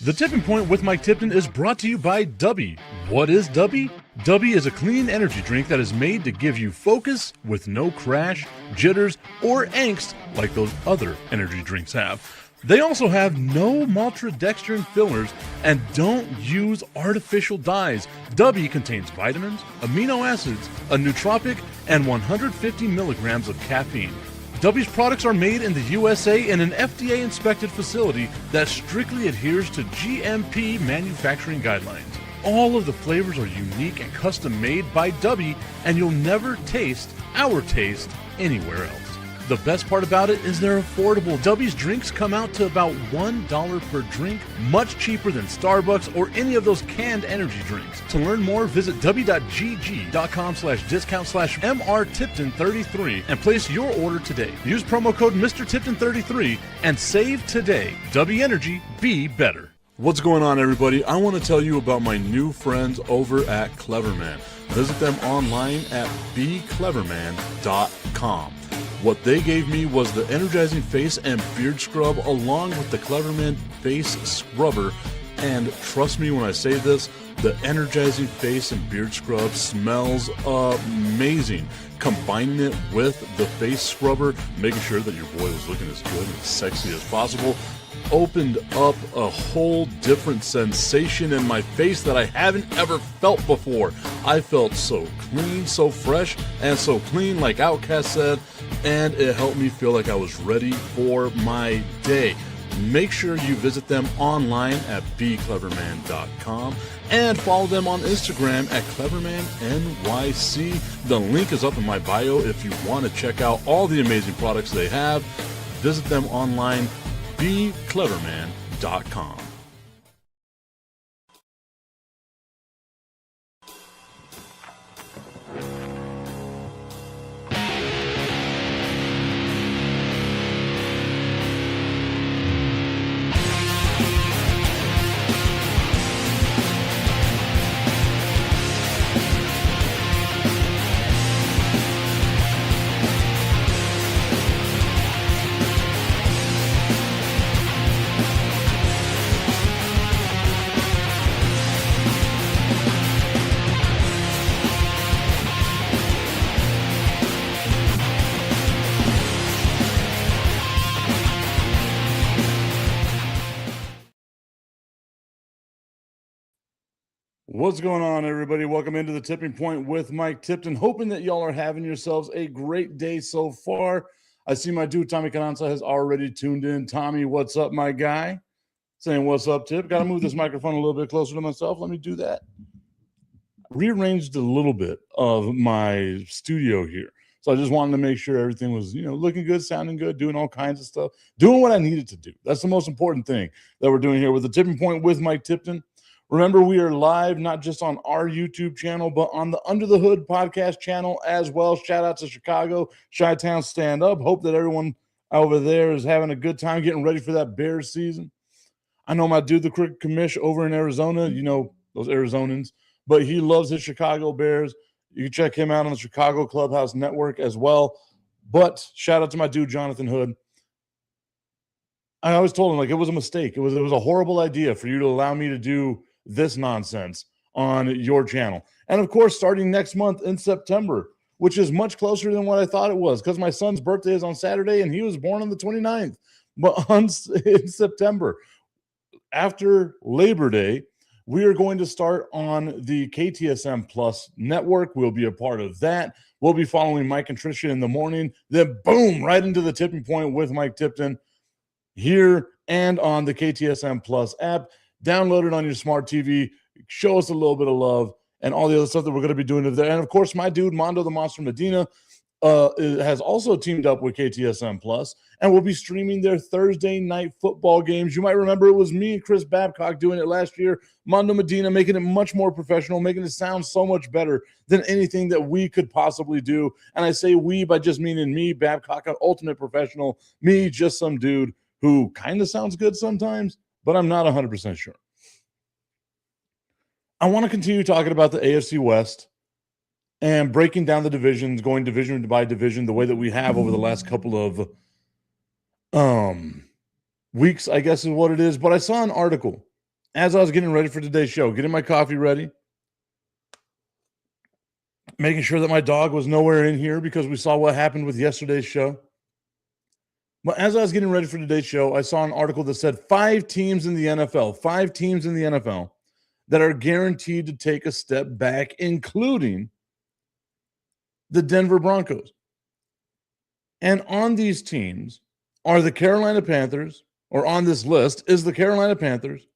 The Tipping Point with Mike Tipton is brought to you by Dubby. What is Dubby? Dubby is a clean energy drink that is made to give you focus with no crash, jitters, or angst like those other energy drinks have. They also have no maltodextrin fillers and don't use artificial dyes. Dubby contains vitamins, amino acids, a nootropic, and 150 milligrams of caffeine. Dubby's products are made in the USA in an FDA-inspected facility that strictly adheres to GMP manufacturing guidelines. All of the flavors are unique and custom-made by Dubby, and you'll never taste our taste anywhere else. The best part about it is they're affordable. Dubby's drinks come out to about $1 per drink, much cheaper than Starbucks or any of those canned energy drinks. To learn more, visit w.gg.com/discount/MRTipton33 and place your order today. Use promo code MrTipton33 and save today. Dubby Energy, be better. What's going on, everybody? I want to tell you about my new friends over at Cleverman. Visit them online at becleverman.com. What they gave me was the energizing face and beard scrub along with the Cleverman face scrubber. And trust me when I say this, the energizing face and beard scrub smells amazing. Combining it with the face scrubber, making sure that your boy was looking as good and sexy as possible, opened up a whole different sensation in my face that I haven't ever felt before. I felt so clean, so fresh, and so clean, like Outcast said, and it helped me feel like I was ready for my day. Make sure you visit them online at becleverman.com and follow them on Instagram at clevermannyc. The link is up in my bio if you want to check out all the amazing products they have. Visit them online, becleverman.com. What's going on, everybody? Welcome into the Tipping Point with Mike Tipton. Hoping that y'all are having yourselves a great day so far. I see my dude Tommy Cananza has already tuned in. Tommy, what's up, my guy? Saying what's up, Tip. Got to move this microphone a little bit closer to myself. Let me do that. Rearranged a little bit of my studio here. So I just wanted to make sure everything was, looking good, sounding good, doing all kinds of stuff, doing what I needed to do. That's the most important thing that we're doing here with the Tipping Point with Mike Tipton. Remember, we are live not just on our YouTube channel, but on the Under the Hood podcast channel as well. Shout out to Chicago, Chi-Town Stand Up. Hope that everyone over there is having a good time getting ready for that Bears season. I know my dude, the Cricket Commish over in Arizona, those Arizonans, but he loves his Chicago Bears. You can check him out on the Chicago Clubhouse Network as well. But shout out to my dude, Jonathan Hood. I always told him, it was a mistake. It was a horrible idea for you to allow me to do this nonsense on your channel. And of course, starting next month in September, which is much closer than what I thought it was, because my son's birthday is on Saturday and he was born on the 29th. But in September, after Labor Day, we are going to start on the KTSM Plus network. We'll be a part of that. We'll be following Mike and Tricia in the morning. Then boom, right into the Tipping Point with Mike Tipton here and on the KTSM Plus app. Download it on your smart TV. Show us a little bit of love and all the other stuff that we're going to be doing there. And, of course, my dude, Mondo the Monster Medina, has also teamed up with KTSM Plus and will be streaming their Thursday night football games. You might remember it was me and Chris Babcock doing it last year. Mondo Medina making it much more professional, making it sound so much better than anything that we could possibly do. And I say we by just meaning me, Babcock, an ultimate professional, me, just some dude who kind of sounds good sometimes, but I'm not 100% sure. I want to continue talking about the AFC West and breaking down the divisions, going division by division, the way that we have over the last couple of weeks, I guess is what it is. But I saw an article as I was getting ready for today's show, getting my coffee ready, making sure that my dog was nowhere in here because we saw what happened with yesterday's show. But as I was getting ready for today's show, I saw an article that said 5 teams in the NFL that are guaranteed to take a step back, including the Denver Broncos. And on these teams are the Carolina Panthers, or on this list is the Carolina Panthers,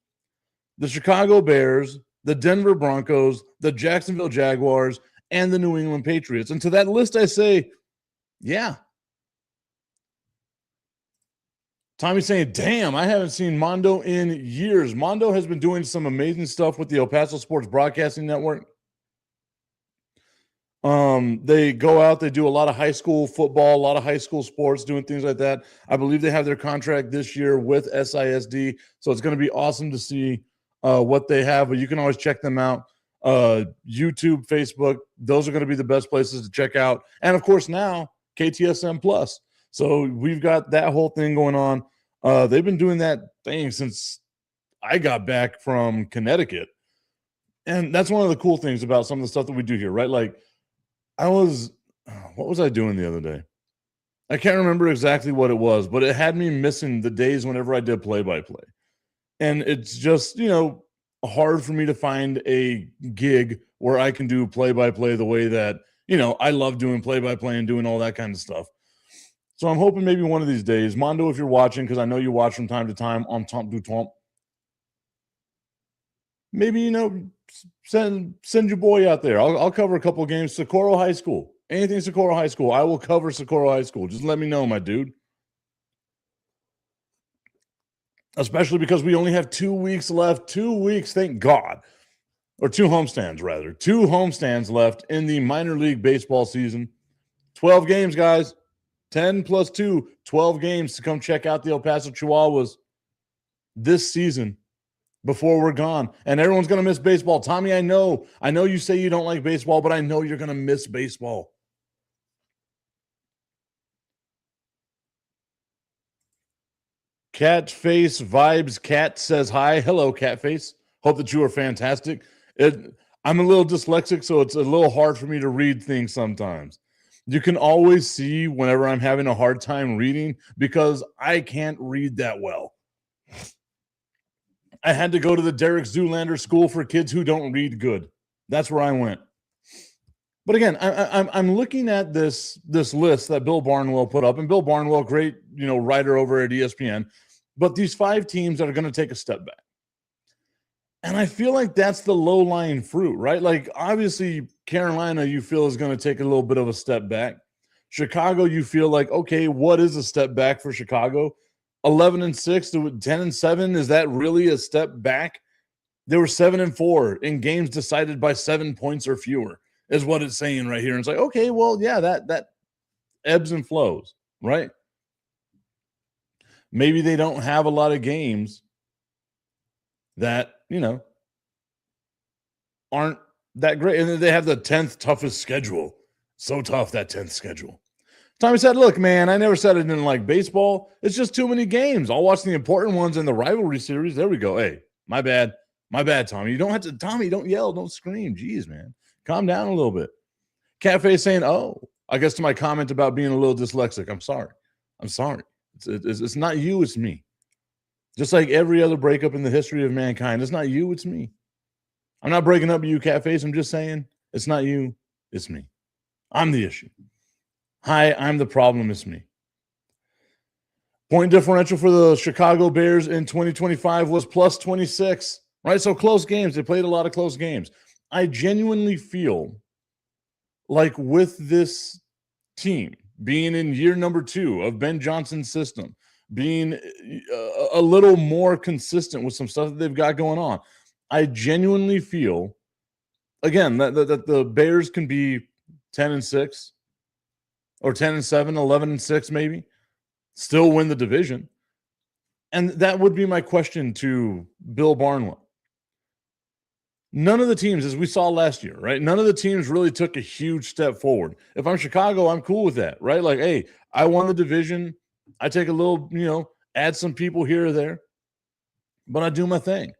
the Chicago Bears, the Denver Broncos, the Jacksonville Jaguars, and the New England Patriots. And to that list, I say, yeah. Tommy's saying, damn, I haven't seen Mondo in years. Mondo has been doing some amazing stuff with the El Paso Sports Broadcasting Network. They go out, they do a lot of high school football, a lot of high school sports, doing things like that. I believe they have their contract this year with SISD, so it's going to be awesome to see what they have, but you can always check them out. YouTube, Facebook, those are going to be the best places to check out. And of course now, KTSM Plus. So we've got that whole thing going on. They've been doing that thing since I got back from Connecticut. And that's one of the cool things about some of the stuff that we do here, right? Like what was I doing the other day? I can't remember exactly what it was, but it had me missing the days whenever I did play-by-play. And it's just, hard for me to find a gig where I can do play-by-play the way that, I love doing play-by-play and doing all that kind of stuff. So I'm hoping maybe one of these days, Mondo, if you're watching, because I know you watch from time to time on Tomp du Tomp, maybe, send your boy out there. I'll cover a couple of games. Socorro High School. Anything Socorro High School. I will cover Socorro High School. Just let me know, my dude. Especially because we only have 2 weeks left. 2 weeks, thank God. Or 2 homestands, rather. 2 homestands left in the minor league baseball season. 12 games, guys. 10 plus 2. 12 games to come check out the El Paso Chihuahuas this season before we're gone. And everyone's going to miss baseball. Tommy, I know you say you don't like baseball, but I know you're going to miss baseball. Catface Vibes Cat says hi. Hello, Catface. Hope that you are fantastic. I'm a little dyslexic, so it's a little hard for me to read things sometimes. You can always see whenever I'm having a hard time reading because I can't read that well. I had to go to the Derek Zoolander School for Kids Who Don't Read Good. That's where I went. But again, I'm looking at this list that Bill Barnwell put up, and Bill Barnwell, great writer over at ESPN. But these 5 teams that are going to take a step back, and I feel like that's the low-lying fruit, right? Like obviously Carolina, you feel is going to take a little bit of a step back. Chicago, you feel like, okay, what is a step back for Chicago? 11-6 to 10-7, is that really a step back? They were 7-4 in games decided by 7 points or fewer, is what it's saying right here. And it's like, okay, well, yeah, that ebbs and flows, right? Maybe they don't have a lot of games that, aren't that great. And then they have the 10th toughest schedule. So tough, that 10th schedule. Tommy said, look, man, I never said I didn't like baseball. It's just too many games. I'll watch the important ones in the rivalry series. There we go. Hey, my bad. My bad, Tommy. You don't have to, Tommy, don't yell. Don't scream. Jeez, man. Calm down a little bit. Cafe saying, oh, I guess to my comment about being a little dyslexic. I'm sorry. It's not you, it's me. Just like every other breakup in the history of mankind. It's not you, it's me. I'm not breaking up with you, Catface. I'm just saying it's not you, it's me. I'm the issue. Hi, I'm the problem, it's me. Point differential for the Chicago Bears in 2025 was plus 26, right? So close games. They played a lot of close games. I genuinely feel like with this team being in year number 2 of Ben Johnson's system, being a little more consistent with some stuff that they've got going on, I genuinely feel, again, that the Bears can be 10-6 or 10-7, 11-6 maybe, still win the division. And that would be my question to Bill Barnwell. None of the teams, as we saw last year, right? None of the teams really took a huge step forward. If I'm Chicago, I'm cool with that, right? Like, hey, I won the division. I take a little, add some people here or there, but I do my thing.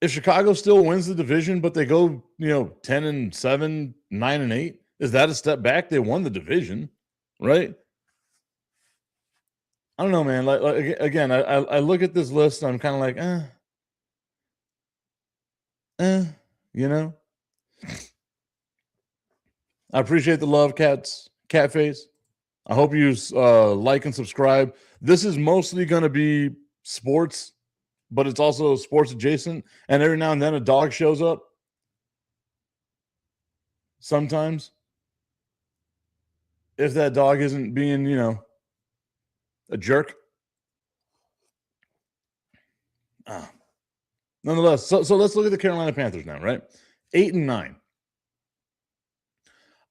if Chicago still wins the division, but they go, 10-7, 9-8, is that a step back? They won the division, right? I don't know, man. Like again, I look at this list and I'm kind of like, you know. I appreciate the love, Catface. I hope you like and subscribe. This is mostly going to be sports, but it's also sports adjacent. And every now and then a dog shows up. Sometimes. If that dog isn't being, a jerk. Nonetheless, so let's look at the Carolina Panthers now, right? 8-9.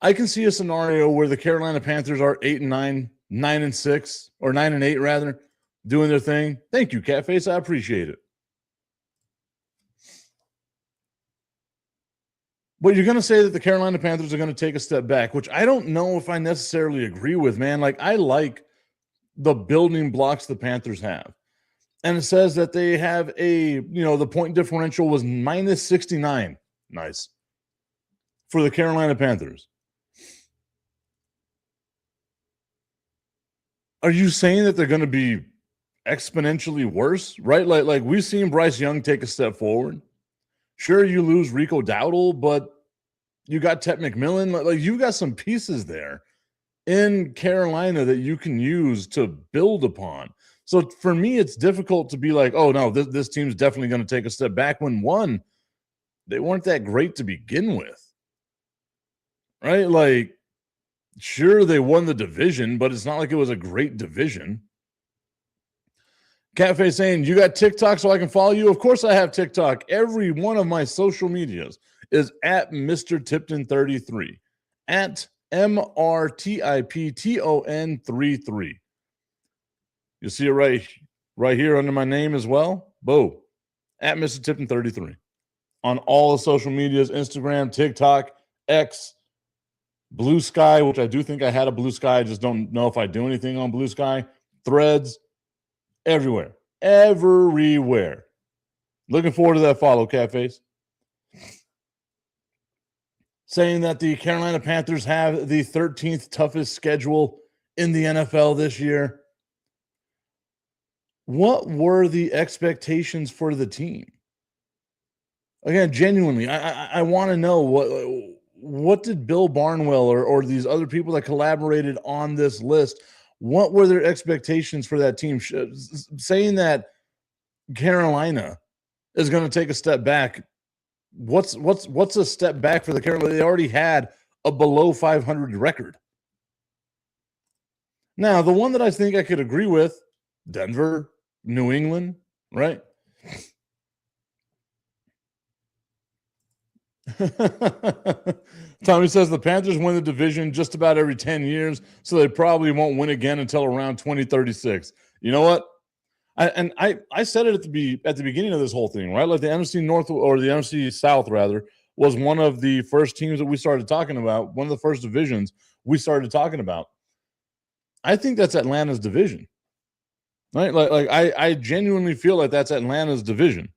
I can see a scenario where the Carolina Panthers are 8-9, 9-6, or 9-8 rather, doing their thing. Thank you, Catface. I appreciate it. But you're going to say that the Carolina Panthers are going to take a step back, which I don't know if I necessarily agree with, man. Like, I like the building blocks the Panthers have. And it says that they have the point differential was -69. Nice. For the Carolina Panthers. Are you saying that they're going to be exponentially worse, right? Like we've seen Bryce Young take a step forward. Sure, you lose Rico Dowdle, but you got Ted McMillan. Like you've got some pieces there in Carolina that you can use to build upon. So for me, it's difficult to be like, oh, no, this team's definitely going to take a step back when, one, they weren't that great to begin with, right? Like, sure, they won the division, but it's not like it was a great division. Cafe saying, you got TikTok so I can follow you? Of course I have TikTok. Every one of my social medias is at Mr. Tipton 33, at MRTIPTON 33. You see it right here under my name as well. Boom. At Mr. Tipton 33. On all the social medias, Instagram, TikTok, X, Blue Sky, which I do think I had a Blue Sky. I just don't know if I do anything on Blue Sky. Threads, everywhere. Everywhere. Looking forward to that follow, Catface. Saying that the Carolina Panthers have the 13th toughest schedule in the NFL this year. What were the expectations for the team? Again, genuinely, I want to know what did Bill Barnwell or these other people that collaborated on this list, what were their expectations for that team? Saying that Carolina is going to take a step back, what's a step back for the Carolina? They already had a below 500 record. Now, the one that I think I could agree with, Denver, New England, right? Tommy says the Panthers win the division just about every 10 years, so they probably won't win again until around 2036. You know what? I said it at the beginning of this whole thing, right? Like the NFC North or the NFC South, rather, was one of the first teams that we started talking about, one of the first divisions we started talking about. I think that's Atlanta's division. Right? Like I genuinely feel like that's Atlanta's division.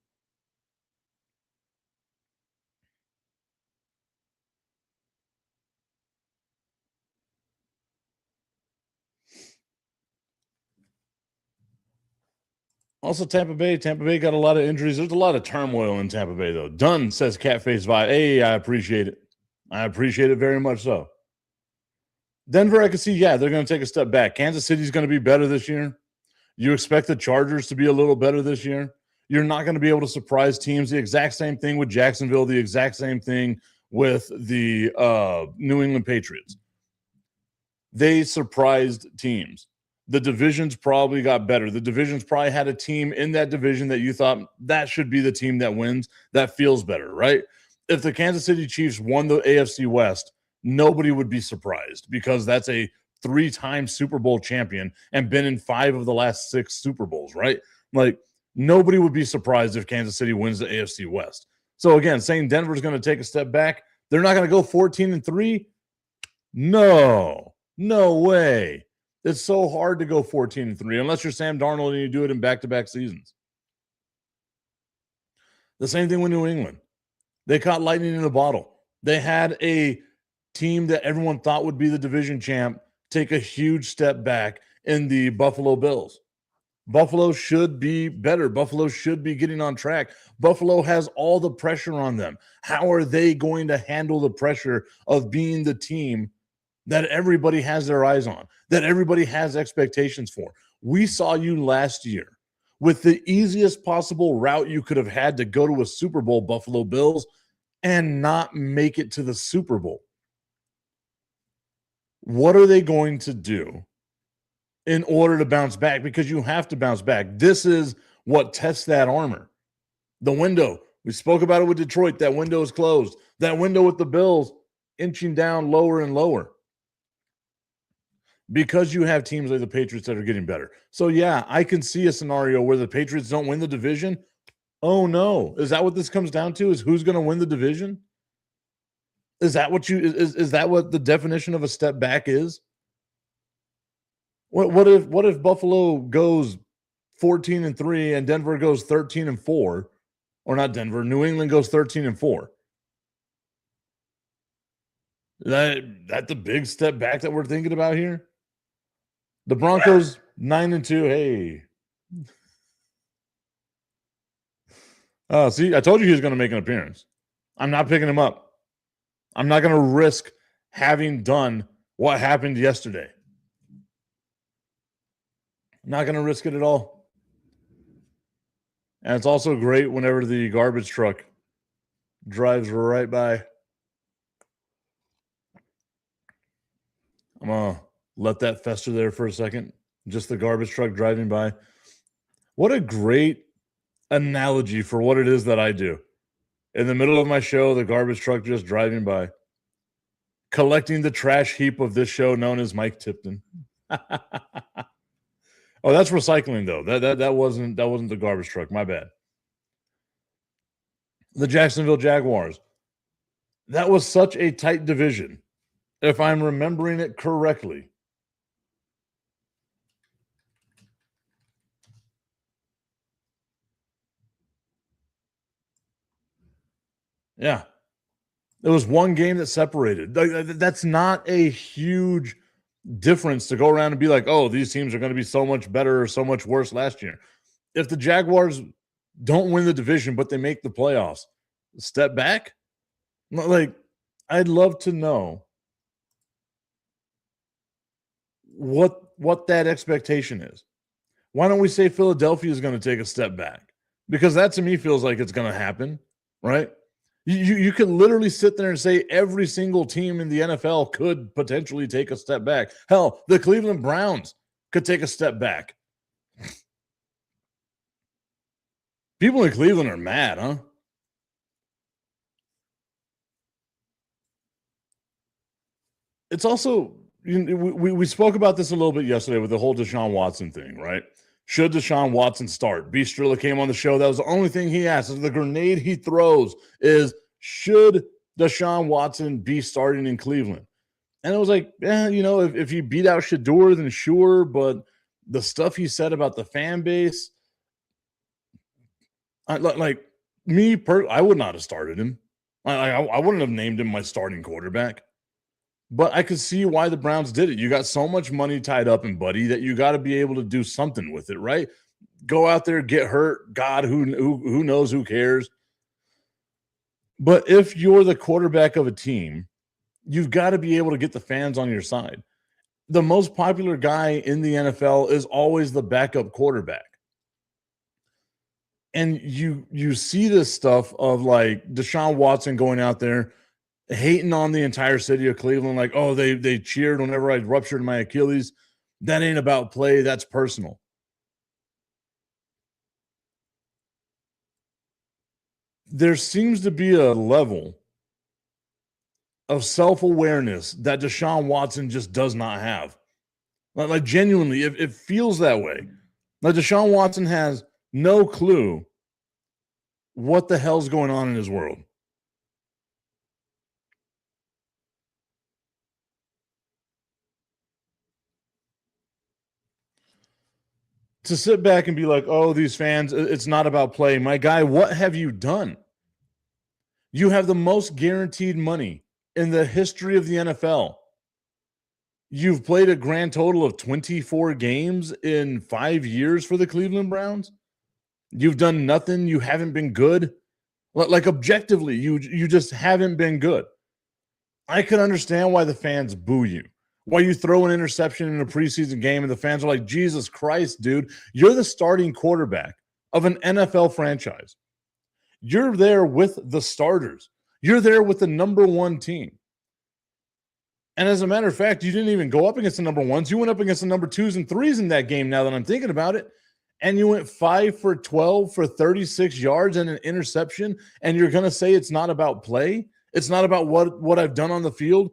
Also, Tampa Bay got a lot of injuries. There's a lot of turmoil in Tampa Bay, though. Dunn says Catface Vibe. Hey, I appreciate it. I appreciate it very much so. Denver, I can see, they're going to take a step back. Kansas City's going to be better this year. You expect the Chargers to be a little better this year. You're not going to be able to surprise teams. The exact same thing with Jacksonville. The exact same thing with the New England Patriots. They surprised teams. The divisions probably got better. The divisions probably had a team in that division that you thought that should be the team that wins. That feels better, right? If the Kansas City Chiefs won the AFC West, nobody would be surprised because that's a 3-time Super Bowl champion and been in 5 of the last 6 Super Bowls, right? Like, nobody would be surprised if Kansas City wins the AFC West. So, again, saying Denver's going to take a step back, they're not going to go 14-3? No way. It's so hard to go 14-3 unless you're Sam Darnold and you do it in back-to-back seasons. The same thing with New England. They caught lightning in a bottle. They had a team that everyone thought would be the division champ take a huge step back in the Buffalo Bills. Buffalo should be better. Buffalo should be getting on track. Buffalo has all the pressure on them. How are they going to handle the pressure of being the team that everybody has their eyes on, that everybody has expectations for? We saw you last year with the easiest possible route you could have had to go to a Super Bowl, Buffalo Bills, and not make it to the Super Bowl. What are they going to do in order to bounce back? Because you have to bounce back. This is what tests that armor. The window. We spoke about it with Detroit. That window is closed. That window with the Bills inching down lower and lower. Because you have teams like the Patriots that are getting better. So, yeah, I can see a scenario where the Patriots don't win the division. Oh, no. Is that what this comes down to? Is who's going to win the division? Is that what is that what the definition of a step back is? What if Buffalo goes 14-3 and Denver goes 13-4, or not Denver, New England goes 13-4? That the big step back that we're thinking about here? The Broncos 9-2. Hey. See, I told you he was going to make an appearance. I'm not picking him up. I'm not going to risk having done what happened yesterday. I'm not going to risk it at all. And it's also great whenever the garbage truck drives right by. I'm going to let that fester there for a second. Just the garbage truck driving by. What a great analogy for what it is that I do. In the middle of my show, the garbage truck just driving by, collecting the trash heap of this show known as Mike Tipton. Oh, that's recycling though. That wasn't the garbage truck. My bad. The Jacksonville Jaguars. That was such a tight division, if I'm remembering it correctly. Yeah. There was one game that separated. That's not a huge difference to go around and be like, oh, these teams are going to be so much better or so much worse last year. If the Jaguars don't win the division, but they make the playoffs, step back? Like, I'd love to know what that expectation is. Why don't we say Philadelphia is going to take a step back? Because that to me feels like it's going to happen, right? You could literally sit there and say every single team in the NFL could potentially take a step back. Hell, the Cleveland Browns could take a step back. People in Cleveland are mad, huh? It's also, we spoke about this a little bit yesterday with the whole Deshaun Watson thing, right? Should Deshaun Watson start? B. Strilla came on the show. That was the only thing he asked. The grenade he throws is, should Deshaun Watson be starting in Cleveland? And it was like, if he beat out Shador, then sure. But the stuff he said about the fan base, I would not have started him. I wouldn't have named him my starting quarterback. But I could see why the Browns did it. You got so much money tied up in Buddy that you got to be able to do something with it, right? Go out there, get hurt. God, who knows? Who cares? But if you're the quarterback of a team, you've got to be able to get the fans on your side. The most popular guy in the NFL is always the backup quarterback. And you see this stuff of like Deshaun Watson going out there hating on the entire city of Cleveland, like, oh, they cheered whenever I ruptured my Achilles. That ain't about play. That's personal. There seems to be a level of self-awareness that Deshaun Watson just does not have. Like genuinely, it feels that way. Like Deshaun Watson has no clue what the hell's going on in his world. to sit back and be like, oh, these fans, it's not about play. My guy, what have you done? You have the most guaranteed money in the history of the NFL. You've played a grand total of 24 games in 5 years for the Cleveland Browns. You've done nothing. You haven't been good. Like objectively, you just haven't been good. I could understand why the fans boo you. Why you throw an interception in a preseason game and the fans are like, Jesus Christ, dude, you're the starting quarterback of an NFL franchise. You're there with the starters. You're there with the number one team. And as a matter of fact, you didn't even go up against the number ones. You went up against the number 2s and 3s in that game, now that I'm thinking about it. And you went 5 for 12 for 36 yards and an interception, and you're going to say it's not about play? It's not about what I've done on the field?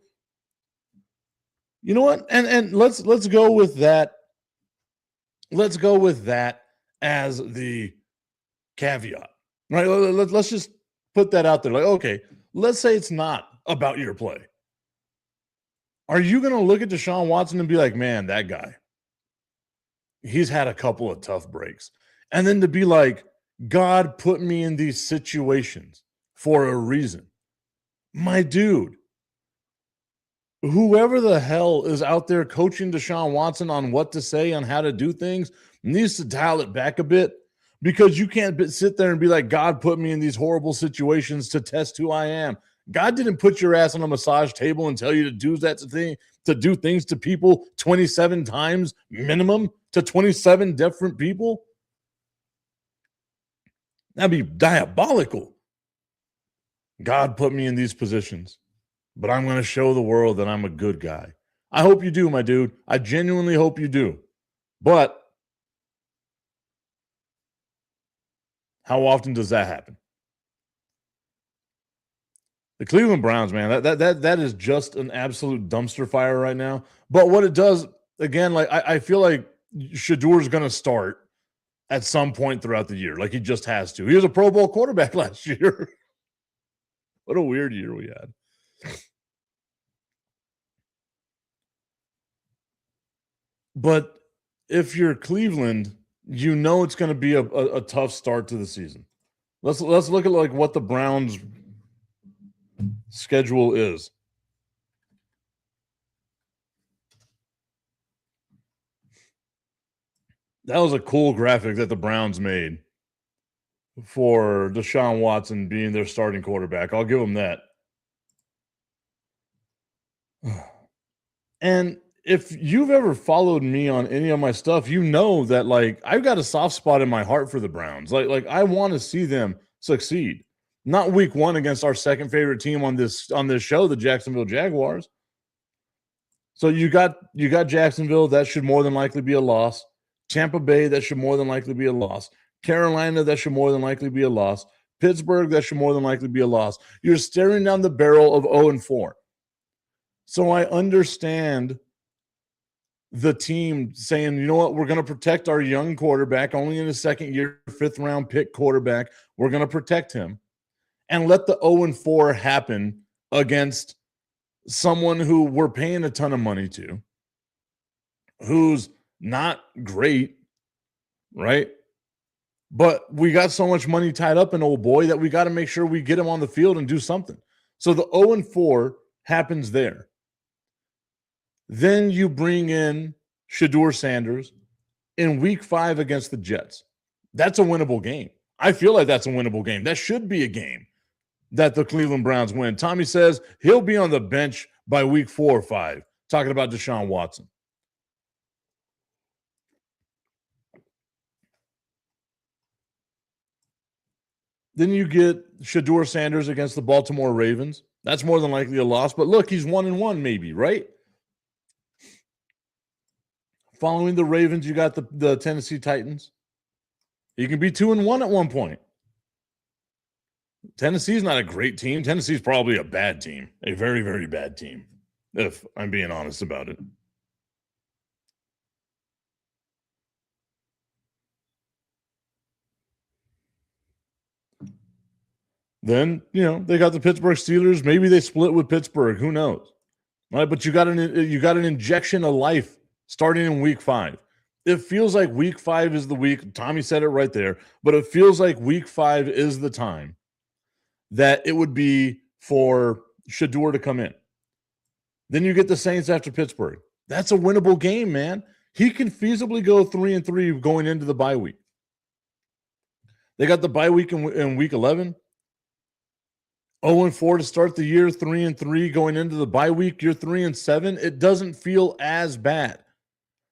You know what? And let's go with that. Let's go with that as the caveat, right? Let's just put that out there. Like, okay, let's say it's not about your play. Are you going to look at Deshaun Watson and be like, man, that guy, he's had a couple of tough breaks. And then to be like, God put me in these situations for a reason. My dude, whoever the hell is out there coaching Deshaun Watson on what to say, on how to do things, needs to dial it back a bit, because you can't sit there and be like, God put me in these horrible situations to test who I am. God didn't put your ass on a massage table and tell you to do things to people 27 times minimum, to 27 different people. That'd be diabolical. God put me in these positions, but I'm going to show the world that I'm a good guy. I hope you do, my dude. I genuinely hope you do. But how often does that happen? The Cleveland Browns, man, that is just an absolute dumpster fire right now. But what it does, again, like I feel like Shadour's going to start at some point throughout the year. Like he just has to. He was a Pro Bowl quarterback last year. What a weird year we had. But if you're Cleveland, you know it's going to be a tough start to the season. Let's look at like what the Browns' schedule is. That was a cool graphic that the Browns made for Deshaun Watson being their starting quarterback. I'll give them that. And if you've ever followed me on any of my stuff, you know that like I've got a soft spot in my heart for the Browns. Like I want to see them succeed. Not week one against our second favorite team on this show, the Jacksonville Jaguars. So you got Jacksonville, that should more than likely be a loss. Tampa Bay, that should more than likely be a loss. Carolina, that should more than likely be a loss. Pittsburgh, that should more than likely be a loss. You're staring down the barrel of 0-4. So I understand the team saying, you know what, we're going to protect our young quarterback, only in his second year, 5th-round pick quarterback. We're going to protect him and let the 0-4 happen against someone who we're paying a ton of money to, who's not great, right? But we got so much money tied up in old boy that we got to make sure we get him on the field and do something. So the 0-4 happens there. Then you bring in Shedeur Sanders in week 5 against the Jets. That's a winnable game. I feel like that's a winnable game. That should be a game that the Cleveland Browns win. Tommy says he'll be on the bench by week 4 or 5, talking about Deshaun Watson. Then you get Shedeur Sanders against the Baltimore Ravens. That's more than likely a loss. But look, he's 1-1 maybe, right? Following the Ravens, you got the Tennessee Titans. You can be 2-1 at one point. Tennessee's not a great team. Tennessee's probably a bad team, a very, very bad team, if I'm being honest about it. Then, they got the Pittsburgh Steelers. Maybe they split with Pittsburgh. Who knows? Right? But you got an injection of life starting in week 5. it feels like week 5 is the week. Tommy said it right there, but it feels like week 5 is the time that it would be for Shedeur to come in. Then you get the Saints after Pittsburgh. That's a winnable game, man. He can feasibly go 3-3 going into the bye week. They got the bye week in week 11. 0-4 to start the year, 3-3 going into the bye week. You're 3-7. It doesn't feel as bad,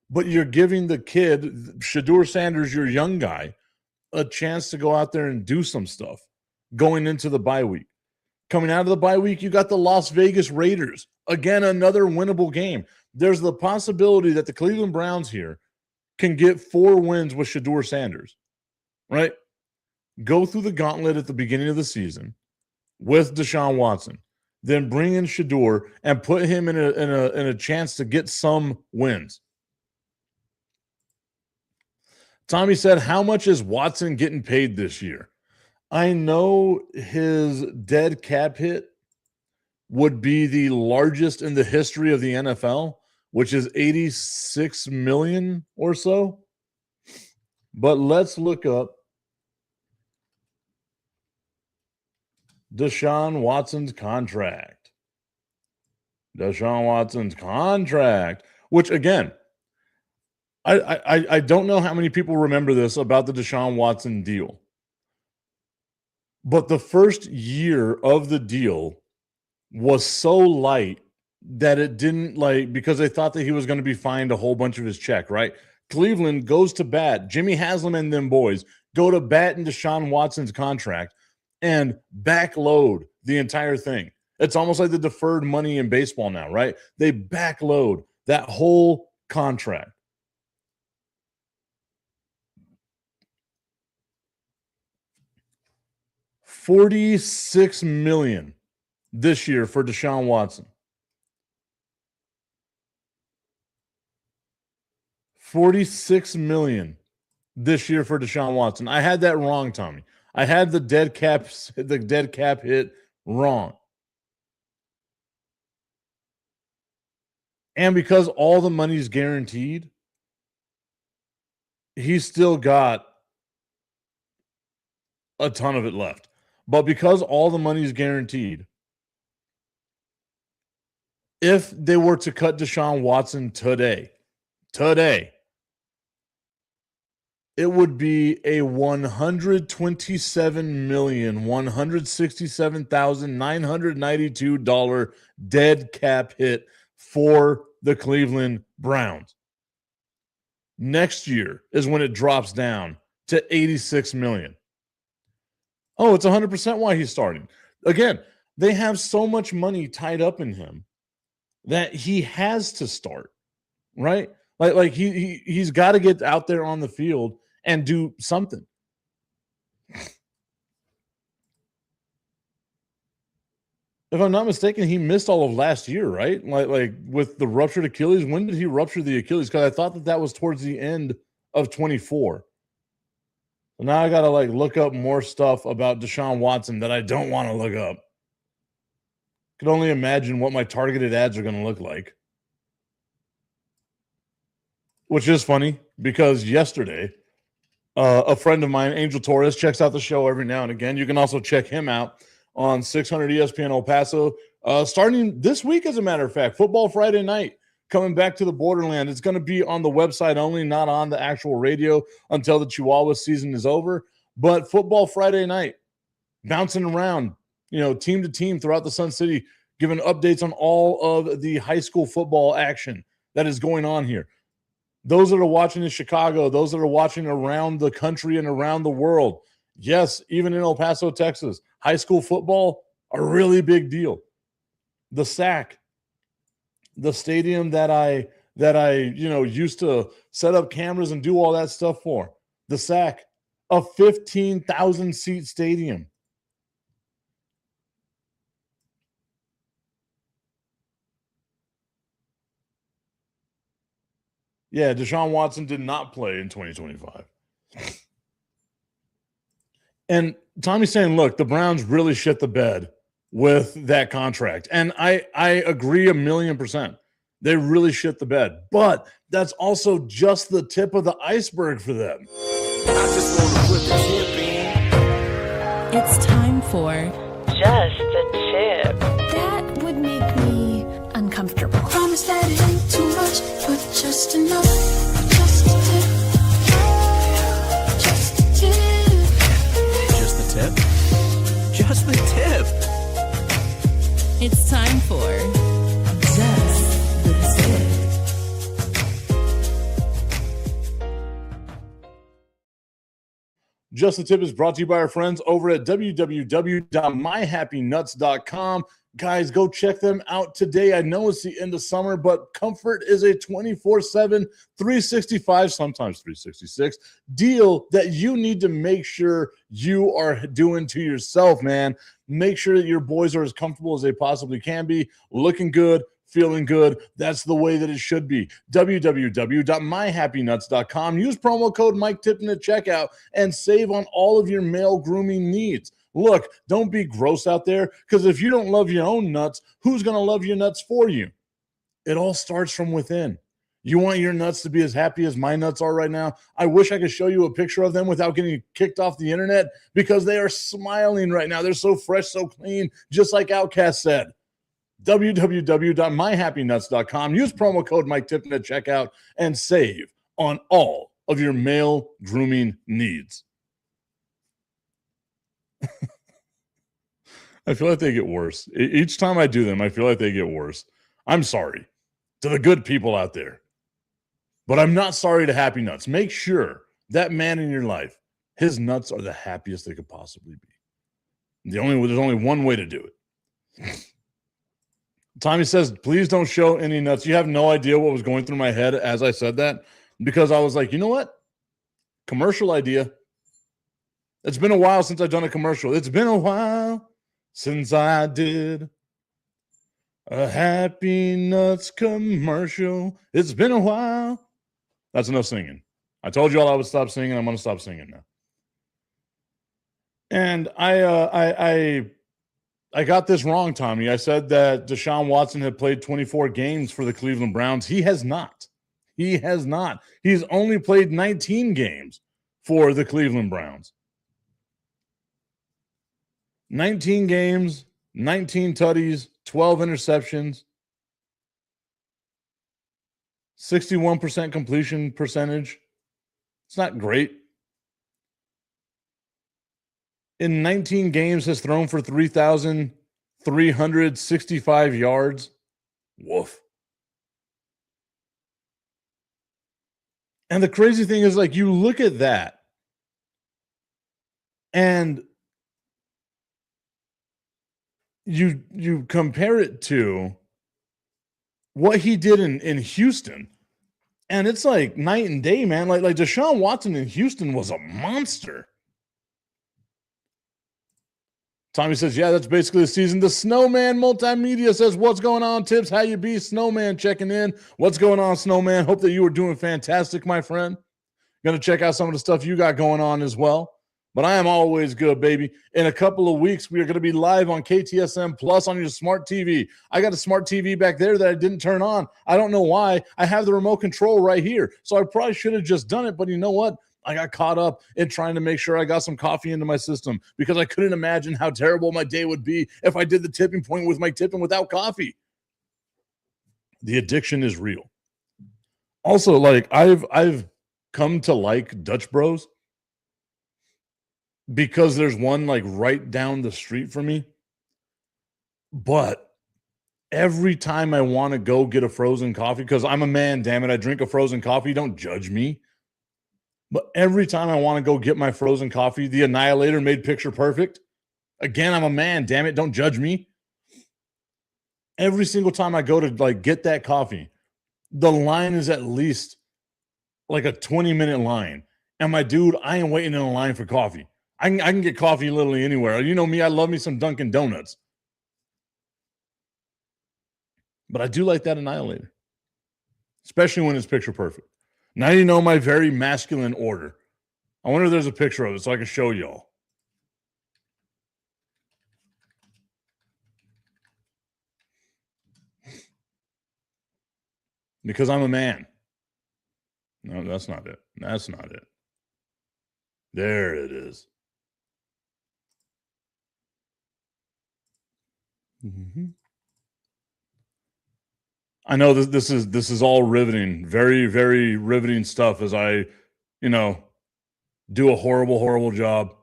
but you're giving the kid, Shedeur Sanders, your young guy, a chance to go out there and do some stuff going into the bye week. Coming out of the bye week, you got the Las Vegas Raiders. Again, another winnable game. There's the possibility that the Cleveland Browns here can get 4 wins with Shedeur Sanders, right? Go through the gauntlet at the beginning of the season with Deshaun Watson, then bring in Shedeur and put him in a chance to get some wins. Tommy said, how much is Watson getting paid this year? I know his dead cap hit would be the largest in the history of the NFL, which is $86 million or so. But let's look up Deshaun Watson's contract. Deshaun Watson's contract, which again, I don't know how many people remember this about the Deshaun Watson deal. But the first year of the deal was so light that it didn't because they thought that he was going to be fined a whole bunch of his check, right? Cleveland goes to bat. Jimmy Haslam and them boys go to bat in Deshaun Watson's contract and backload the entire thing. It's almost like the deferred money in baseball now, right? They backload that whole contract. $46 million this year for Deshaun Watson. $46 million this year for Deshaun Watson. I had that wrong, Tommy. I had the dead cap hit wrong. And because all the money's guaranteed, he's still got a ton of it left. But because all the money is guaranteed, if they were to cut Deshaun Watson today, it would be a $127,167,992 dead cap hit for the Cleveland Browns. Next year is when it drops down to $86 million. Oh, it's 100% why he's starting. Again, they have so much money tied up in him that he has to start, right? Like he's got to get out there on the field and do something. If I'm not mistaken, he missed all of last year, right? Like with the ruptured Achilles. When did he rupture the Achilles? Because I thought that was towards the end of 24. So now I got to look up more stuff about Deshaun Watson that I don't want to look up. Could only imagine what my targeted ads are going to look like. Which is funny because yesterday, a friend of mine, Angel Torres, checks out the show every now and again. You can also check him out on 600 ESPN El Paso. Starting this week, as a matter of fact, Football Friday night. Coming back to the borderland. It's going to be on the website only, not on the actual radio until the Chihuahua season is over. But Football Friday night, bouncing around, team to team throughout the Sun City, giving updates on all of the high school football action that is going on here. Those that are watching in Chicago, those that are watching around the country and around the world, yes, even in El Paso, Texas, high school football, a really big deal. The SAC, the stadium that I used to set up cameras and do all that stuff for. The SAC, a 15,000 seat stadium. Yeah, Deshaun Watson did not play in 2025. And Tommy's saying, look, the Browns really shit the bed with that contract. And I agree 1,000,000%. They really shit the bed. But that's also just the tip of the iceberg for them. I just want to put the tip in. It's time for Just a Tip. That would make me uncomfortable. Promise that it ain't too much, but just enough. Just a tip. Just a tip. Just the tip. Just the tip. It's time for Just the Tip. Just the Tip is brought to you by our friends over at www.myhappynuts.com. Guys, go check them out today. I know it's the end of summer, but comfort is a 24/7, 365, sometimes 366 deal that you need to make sure you are doing to yourself, man. Make sure that your boys are as comfortable as they possibly can be, looking good, feeling good. That's the way that it should be. www.myhappynuts.com. Use promo code Mike Tipton at checkout and save on all of your male grooming needs. Look, don't be gross out there, because if you don't love your own nuts, who's going to love your nuts for you? It all starts from within. You want your nuts to be as happy as my nuts are right now? I wish I could show you a picture of them without getting kicked off the internet, because they are smiling right now. They're so fresh, so clean, just like Outcast said. www.myhappynuts.com. Use promo code Mike Tipton at checkout and save on all of your male grooming needs. I feel like they get worse. Each time I do them, I feel like they get worse. I'm sorry to the good people out there, but I'm not sorry to Happy Nuts. Make sure that man in your life, his nuts are the happiest they could possibly be. There's only one way to do it. Tommy says, please don't show any nuts. You have no idea what was going through my head as I said that, because I was like, you know what? Commercial idea. It's been a while since I've done a commercial. It's been a while since I did a Happy Nuts commercial. It's been a while. That's enough singing. I told you all I would stop singing. I'm going to stop singing now. And I got this wrong, Tommy. I said that Deshaun Watson had played 24 games for the Cleveland Browns. He has not. He has not. He's only played 19 games for the Cleveland Browns. 19 games, 19 tutties, 12 interceptions, 61% completion percentage. It's not great. In 19 games, has thrown for 3,365 yards. Woof. And the crazy thing is, like, you look at that and you compare it to what he did in Houston, and it's like night and day, man. Like Deshaun Watson in Houston was a monster. Tommy says, yeah, that's basically the season. The Snowman Multimedia says, what's going on, Tips? How you be? Snowman checking in. What's going on, Snowman? Hope that you are doing fantastic, my friend. Going to check out some of the stuff you got going on as well. But I am always good, baby. In a couple of weeks, we are going to be live on KTSM Plus on your smart TV. I got a smart TV back there that I didn't turn on. I don't know why. I have the remote control right here. So I probably should have just done it. But you know what? I got caught up in trying to make sure I got some coffee into my system, because I couldn't imagine how terrible my day would be if I did the tipping point with Mike Tipton without coffee. The addiction is real. Also, like, I've come to like Dutch Bros because there's one like right down the street from me. But every time I want to go get a frozen coffee, because I'm a man, damn it, I drink a frozen coffee. Don't judge me. But every time I want to go get my frozen coffee, the Annihilator made picture perfect. Again, I'm a man, damn it, don't judge me. Every single time I go to like get that coffee, the line is at least like a 20-minute line. And my dude, I ain't waiting in a line for coffee. I can get coffee literally anywhere. You know me, I love me some Dunkin' Donuts. But I do like that Annihilator, especially when it's picture perfect. Now you know my very masculine order. I wonder if there's a picture of it so I can show y'all. Because I'm a man. No, that's not it. That's not it. There it is. Mm-hmm. I know this is all riveting, very, very riveting stuff as I, do a horrible job.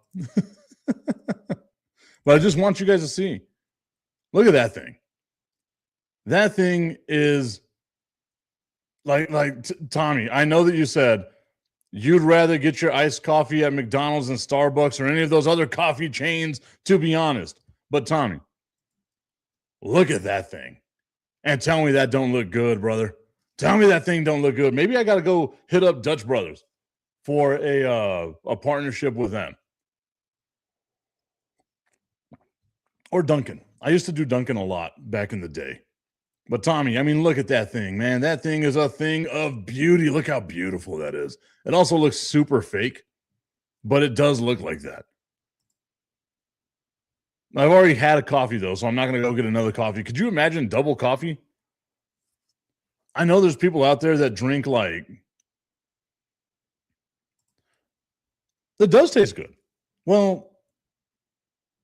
But I just want you guys to see. Look at that thing. That thing is Tommy, I know that you said you'd rather get your iced coffee at McDonald's and Starbucks or any of those other coffee chains, to be honest. But Tommy, look at that thing. And tell me that don't look good, brother. Tell me that thing don't look good. Maybe I got to go hit up Dutch Brothers for a partnership with them. Or Dunkin'. I used to do Dunkin' a lot back in the day. But Tommy, I mean, look at that thing, man. That thing is a thing of beauty. Look how beautiful that is. It also looks super fake, but it does look like that. I've already had a coffee, though, so I'm not going to go get another coffee. Could you imagine double coffee? I know there's people out there that drink that does taste good. Well,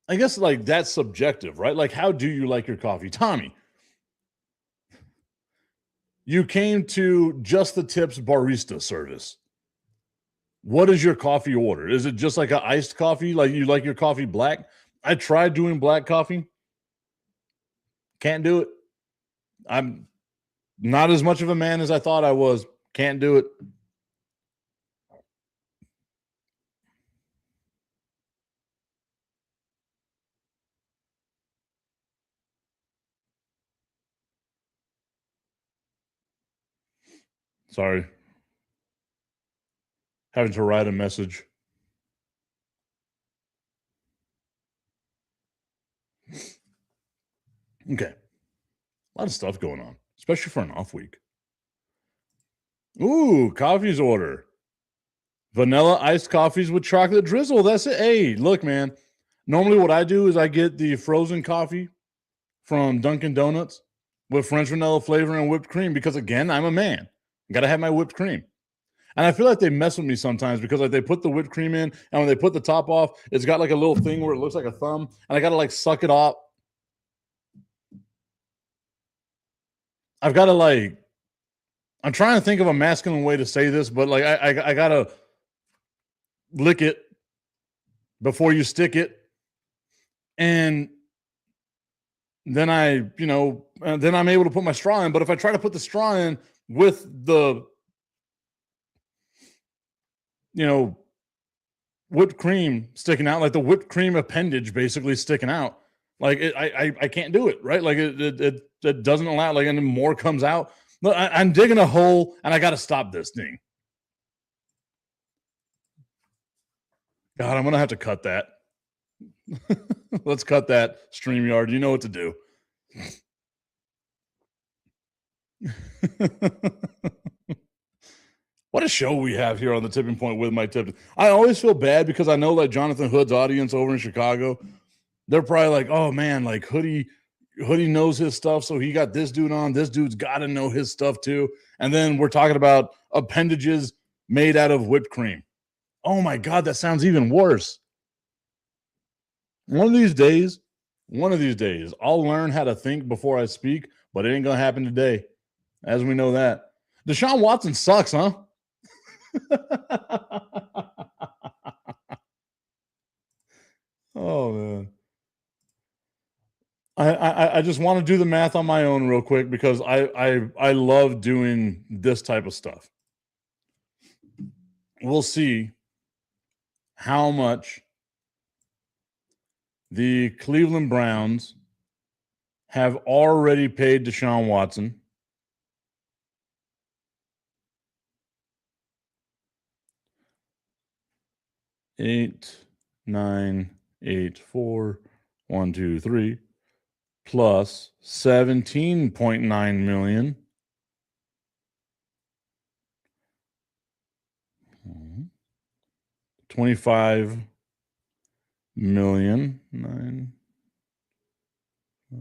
I guess that's subjective, right? Like, how do you like your coffee? Tommy, you came to Just the Tips barista service. What is your coffee order? Is it just like an iced coffee? Like you like your coffee black? I tried doing black coffee. Can't do it. I'm not as much of a man as I thought I was. Can't do it. Sorry. Having to write a message. Okay. A lot of stuff going on, especially for an off week. Ooh, coffee's order. Vanilla iced coffees with chocolate drizzle. That's it. Hey, look, man. Normally what I do is I get the frozen coffee from Dunkin' Donuts with French vanilla flavor and whipped cream because, again, I'm a man. Got to have my whipped cream. And I feel like they mess with me sometimes because they put the whipped cream in, and when they put the top off, it's got like a little thing where it looks like a thumb, and I got to suck it off. I've got to I'm trying to think of a masculine way to say this, but I got to lick it before you stick it. And then then I'm able to put my straw in. But if I try to put the straw in with the, whipped cream sticking out, like the whipped cream appendage basically sticking out, I can't do it, right? Like it doesn't allow, and then more comes out. Look, I'm digging a hole, and I got to stop this thing. God, I'm going to have to cut that. Let's cut that, StreamYard. You know what to do. What a show we have here on the Tipping Point with Mike Tipton. I always feel bad because I know Jonathan Hood's audience over in Chicago, they're probably like, oh man, Hoodie knows his stuff, so he got this dude on. This dude's got to know his stuff too. And then we're talking about appendages made out of whipped cream. Oh my God, that sounds even worse. One of these days, I'll learn how to think before I speak, but it ain't going to happen today, as we know that. Deshaun Watson sucks, huh? Oh, man. I just want to do the math on my own real quick because I love doing this type of stuff. We'll see how much the Cleveland Browns have already paid Deshaun Watson. Eight, 9, 8, 4, 1, 2, 3, plus 17.9 million. Mm-hmm. 25 million. 9, 5,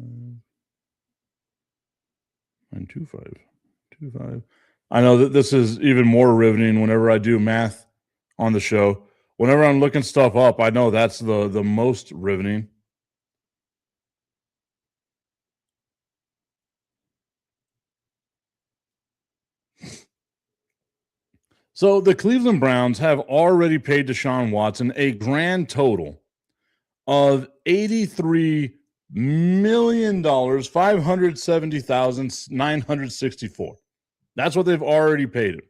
9, 2, 5, 2, 0.25. I know that this is even more riveting whenever I do math on the show. Whenever I'm looking stuff up, I know that's the most riveting. So the Cleveland Browns have already paid Deshaun Watson a grand total of $83,570,964. That's what they've already paid him.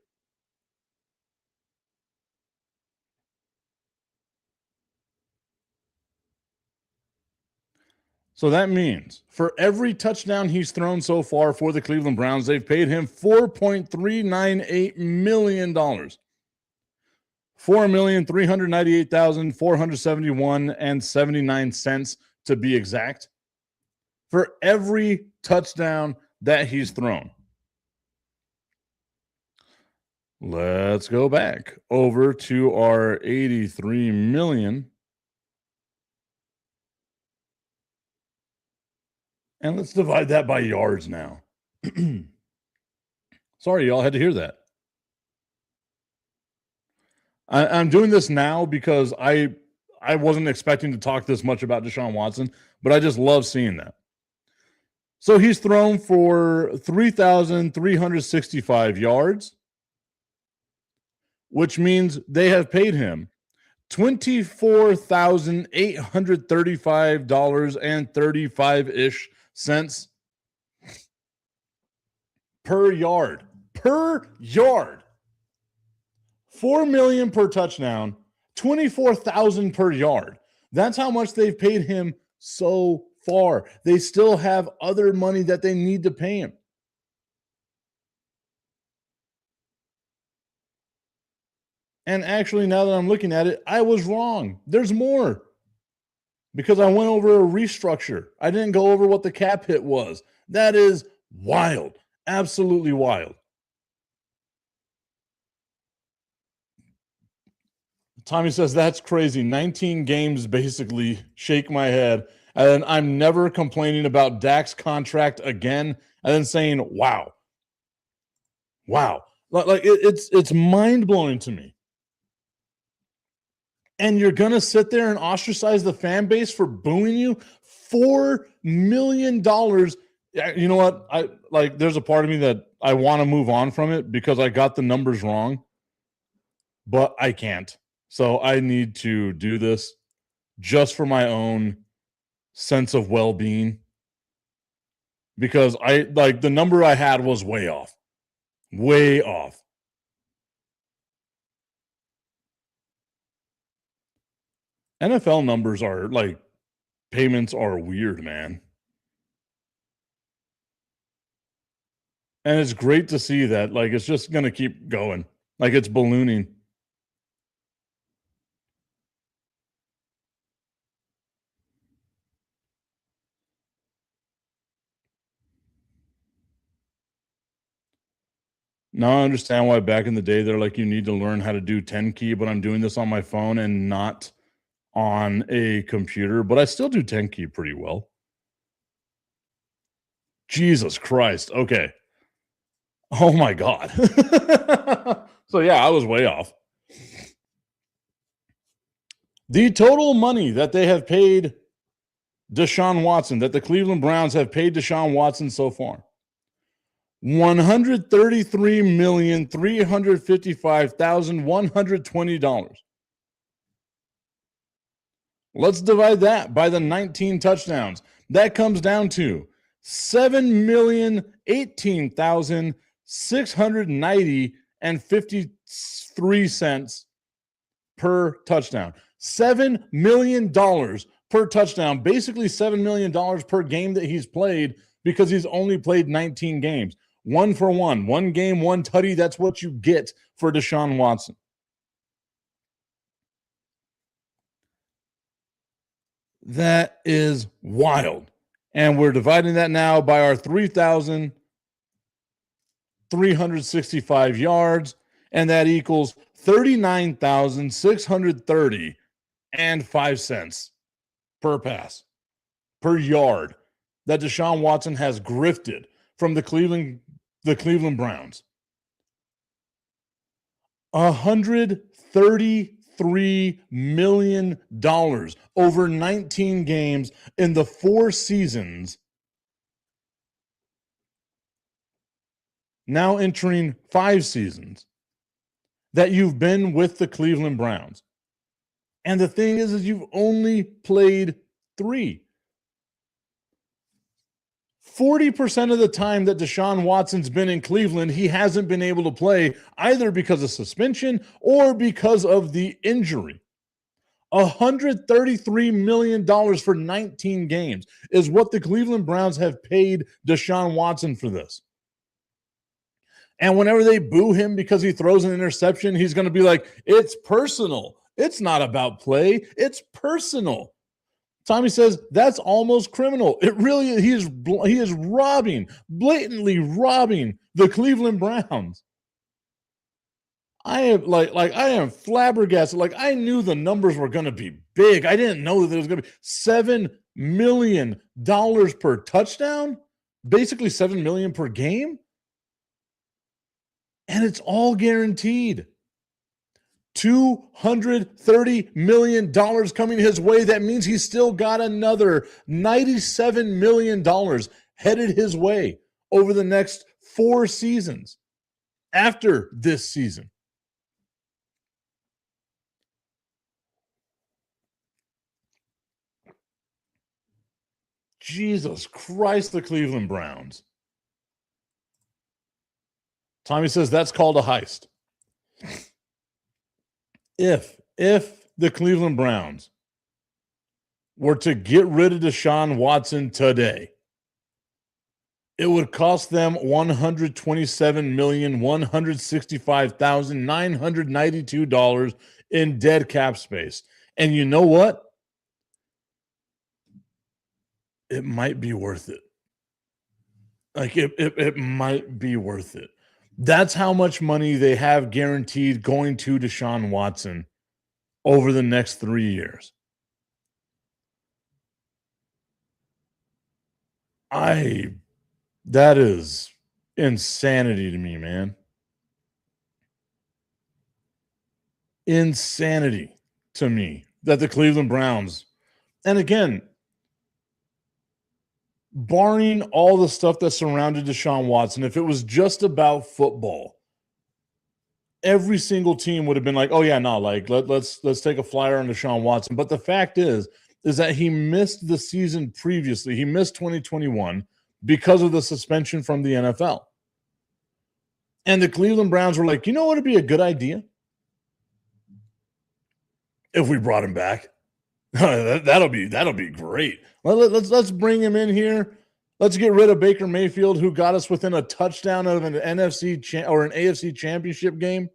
So that means for every touchdown he's thrown so far for the Cleveland Browns, they've paid him $4.398 million. $4,398,471.79 to be exact for every touchdown that he's thrown. Let's go back over to our 83 million. And let's divide that by yards now. Sorry, y'all had to hear that. I'm doing this now because I wasn't expecting to talk this much about Deshaun Watson, but I just love seeing that. So he's thrown for 3,365 yards, which means they have paid him $24,835.35-ish per yard. Per yard. $4 million per touchdown, $24,000 per yard. That's how much they've paid him so far. They still have other money that they need to pay him. And actually, now that I'm looking at it, I was wrong. There's more. Because I went over a restructure. I didn't go over what the cap hit was. That is wild. Absolutely wild. Tommy says, that's crazy. 19 games, basically. Shake my head. And I'm never complaining about Dak's contract again. And then saying, wow. Wow. Like it's mind-blowing to me. And you're going to sit there and ostracize the fan base for booing you? $4 million. You know what? There's a part of me that I want to move on from it because I got the numbers wrong. But I can't. So I need to do this just for my own sense of well-being. Because the number I had was way off. Way off. NFL numbers are payments are weird, man. And it's great to see that it's just going to keep going. It's ballooning. Now I understand why back in the day they're like, you need to learn how to do 10 key, but I'm doing this on my phone and not on a computer, but I still do 10 key pretty well. Jesus Christ. Okay. Oh my God. So yeah, I was way off. The total money that they have paid Deshaun Watson, that the Cleveland Browns have paid Deshaun Watson so far, $133,355,120. Let's divide that by the 19 touchdowns. That comes down to $7,018,690.53 per touchdown. $7 million per touchdown. Basically $7 million per game that he's played because he's only played 19 games. 1 for 1. 1 game, 1 tutty. That's what you get for Deshaun Watson. That is wild. And we're dividing that now by our 3,365 yards, and that equals 39,630.05 per pass, per yard that Deshaun Watson has grifted from the Cleveland the Cleveland Browns. $133 million over 19 games in the 4 seasons. Now entering 5 seasons that you've been with the Cleveland Browns. And the thing is you've only played 3. 40% of the time that Deshaun Watson's been in Cleveland, he hasn't been able to play either because of suspension or because of the injury. $133 million for 19 games is what the Cleveland Browns have paid Deshaun Watson for this. And whenever they boo him because he throws an interception, he's going to be like, it's personal. It's not about play. It's personal. Tommy says that's almost criminal. It really is. He is blatantly robbing the Cleveland Browns. I am flabbergasted. Like, I knew the numbers were going to be big. I didn't know that it was going to be $7 million per touchdown, basically $7 million per game. And it's all guaranteed. $230 million coming his way. That means he's still got another $97 million headed his way over the next 4 seasons after this season. Jesus Christ, the Cleveland Browns. Tommy says that's called a heist. If the Cleveland Browns were to get rid of Deshaun Watson today, it would cost them $127,165,992 in dead cap space. And you know what? It might be worth it. Like, it might be worth it. That's how much money they have guaranteed going to Deshaun Watson over the next 3 years. That is insanity to me, man. Insanity to me that the Cleveland Browns, and again, barring all the stuff that surrounded Deshaun Watson, if it was just about football, every single team would have been like, oh yeah, no, like let's take a flyer on Deshaun Watson. But the fact is that he missed the season previously. He missed 2021 because of the suspension from the NFL. And the Cleveland Browns were like, you know what would be a good idea? If we brought him back. That'll be great. Let's bring him in here. Let's get rid of Baker Mayfield, who got us within a touchdown of an NFC or an AFC championship game.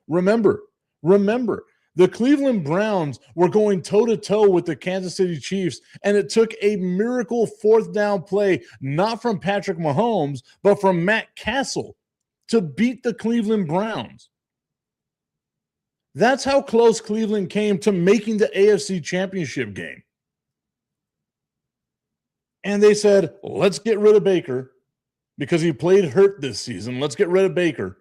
Remember, the Cleveland Browns were going toe-to-toe with the Kansas City Chiefs, and it took a miracle 4th down play, not from Patrick Mahomes, but from Matt Castle, to beat the Cleveland Browns. That's how close Cleveland came to making the AFC championship game. And they said, let's get rid of Baker because he played hurt this season. Let's get rid of Baker